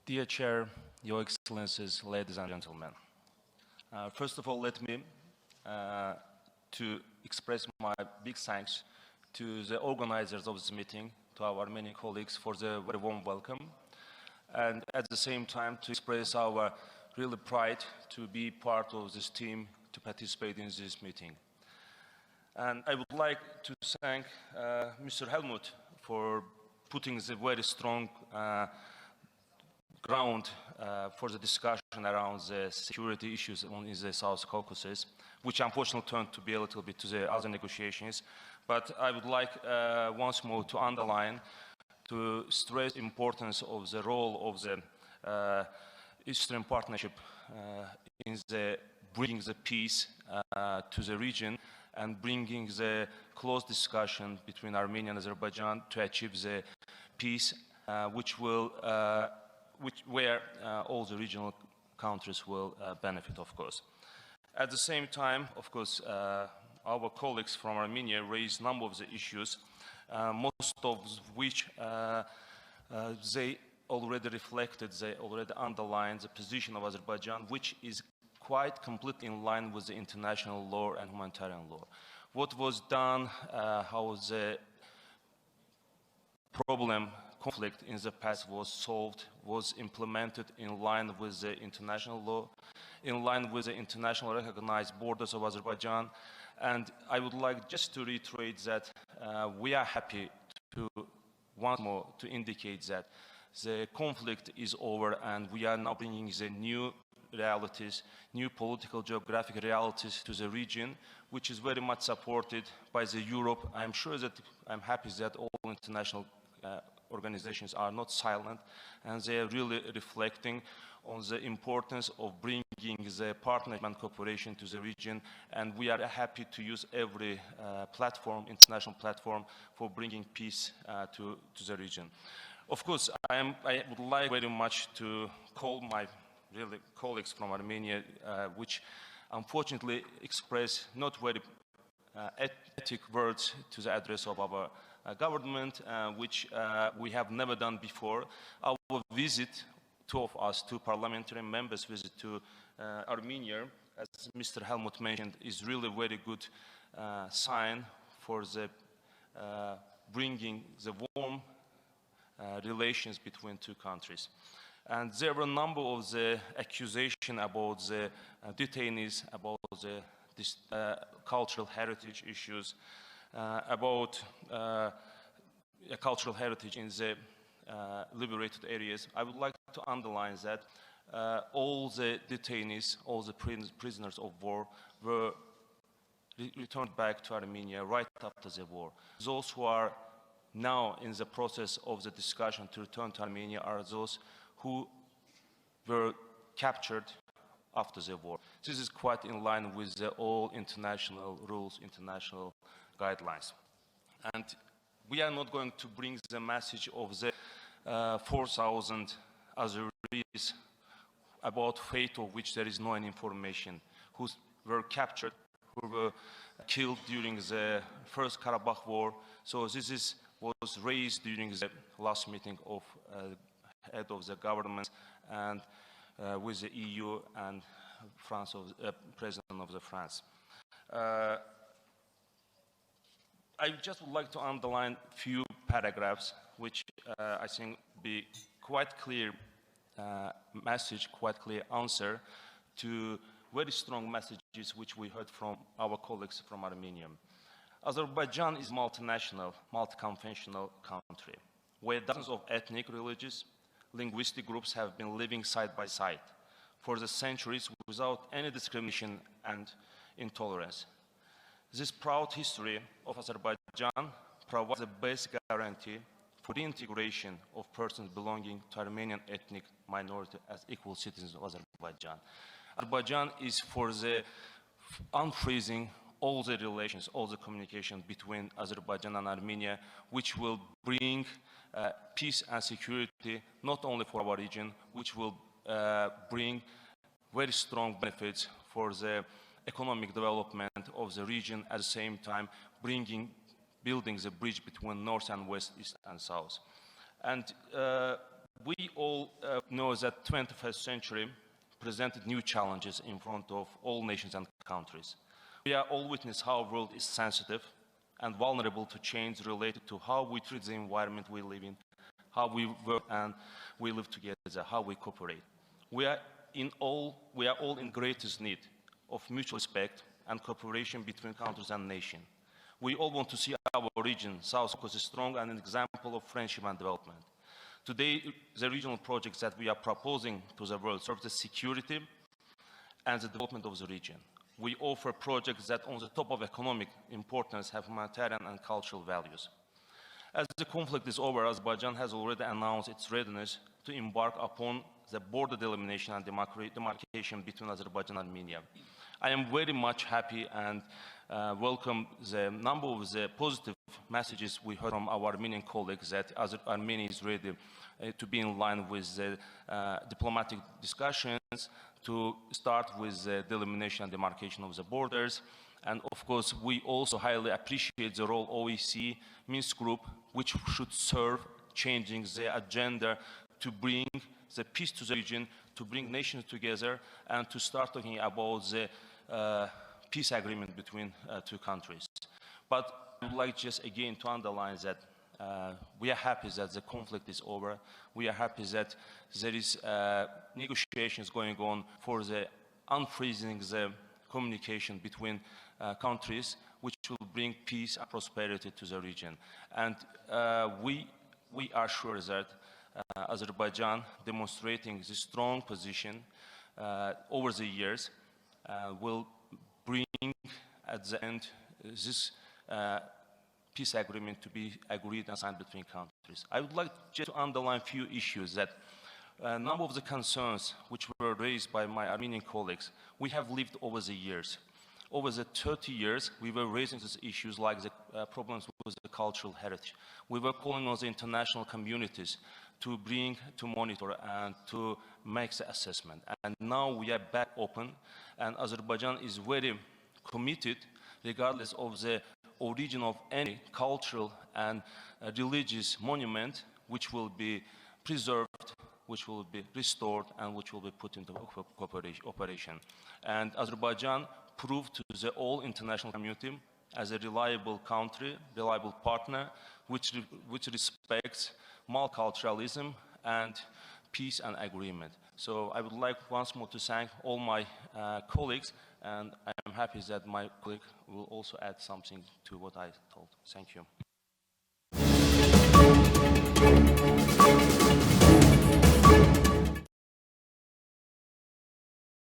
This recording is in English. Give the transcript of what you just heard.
Dear Chair, Your Excellencies, ladies and gentlemen. First of all, let me to express my big thanks to the organizers of this meeting, to our Armenian colleagues for the very warm welcome, and at the same time to express our really pride to be part of this team to participate in this meeting. And I would like to thank Mr. Helmut for putting the very strong ground for the discussion around the security issues in the South Caucasus, which unfortunately turned to be a little bit to the other negotiations. But I would like once more to underline, to stress the importance of the role of the Eastern Partnership in the bringing the peace to the region and bringing the close discussion between Armenia and Azerbaijan to achieve the peace, where all the regional countries will benefit, of course. At the same time, of course, our colleagues from Armenia raised a number of the issues, most of which they already reflected, they already underlined the position of Azerbaijan, which is quite completely in line with the international law and humanitarian law. What was done, how the conflict in the past was solved, was implemented in line with the international law, in line with the international recognized borders of Azerbaijan. And I would like just to reiterate that we are happy to once more to indicate that the conflict is over and we are now bringing the new realities, new political geographic realities to the region, which is very much supported by the Europe. I'm happy that all international organizations are not silent, and they are really reflecting on the importance of bringing the partnership and cooperation to the region, and we are happy to use every platform, international platform, for bringing peace to the region. Of course, I would like very much to call my colleagues from Armenia, which unfortunately express not very ethic words to the address of our government, which we have never done before. Our visit, two parliamentary members visit to Armenia, as Mr. Helmut mentioned, is really very good sign for the bringing the warm relations between two countries. And there were a number of the accusations about the detainees, about the cultural heritage issues, about cultural heritage in the liberated areas. I would like to underline that all the detainees, all the prisoners of war were returned back to Armenia right after the war. Those who are now in the process of the discussion to return to Armenia are those who were captured after the war. This is quite in line with all international rules, international guidelines. And we are not going to bring the message of the 4,000 Azeris about fate of which there is no information, who were captured, who were killed during the First Karabakh War. So this was raised during the last meeting of head of the government and with the EU and France, President of France. I just would like to underline a few paragraphs which I think be quite clear message, quite clear answer to very strong messages which we heard from our colleagues from Armenia. Azerbaijan is a multinational, multi-confessional country where dozens of ethnic, religious, linguistic groups have been living side by side for the centuries without any discrimination and intolerance. This proud history of Azerbaijan provides the best guarantee for the integration of persons belonging to Armenian ethnic minority as equal citizens of Azerbaijan. Azerbaijan is for the unfreezing all the relations, all the communication between Azerbaijan and Armenia, which will bring peace and security not only for our region, which will bring very strong benefits for the economic development of the region, at the same time building the bridge between north and west, east and south. And We all know that 21st century presented new challenges in front of all nations and countries. We are all witness how our world is sensitive and vulnerable to change related to how we treat the environment we live in, how we work and we live together, how we cooperate. We are all in greatest need of mutual respect and cooperation between countries and nations. We all want to see our region, South Caucasus, strong and an example of friendship and development. Today, the regional projects that we are proposing to the world serve the security and the development of the region. We offer projects that, on the top of economic importance, have humanitarian and cultural values. As the conflict is over, Azerbaijan has already announced its readiness to embark upon the border delimitation and demarcation between Azerbaijan and Armenia. I am very much happy and welcome the number of the positive messages we heard from our Armenian colleagues that Armenia is ready to be in line with the diplomatic discussions to start with the delimitation and demarcation of the borders. And of course, we also highly appreciate the role OEC Minsk Group, which should serve changing the agenda to bring the peace to the region, to bring nations together, and to start talking about the peace agreement between two countries. But I would like just again to underline that we are happy that the conflict is over. We are happy that there is negotiations going on for the unfreezing the communication between countries, which will bring peace and prosperity to the region. And we are sure that Azerbaijan, demonstrating this strong position over the years, will bring at the end this peace agreement to be agreed and signed between countries. I would like just to underline a few issues that a number of the concerns which were raised by my Armenian colleagues, we have lived over the years. Over the 30 years, we were raising these issues like the problems with the cultural heritage. We were calling on the international communities to monitor and to make the assessment. And now we are back open, and Azerbaijan is very committed, regardless of the origin of any cultural and religious monument, which will be preserved, which will be restored, and which will be put into operation. And Azerbaijan proved to the whole international community as a reliable country, reliable partner, which respects multiculturalism and peace and agreement. So I would like once more to thank all my colleagues, and I am happy that my colleague will also add something to what I told. Thank you.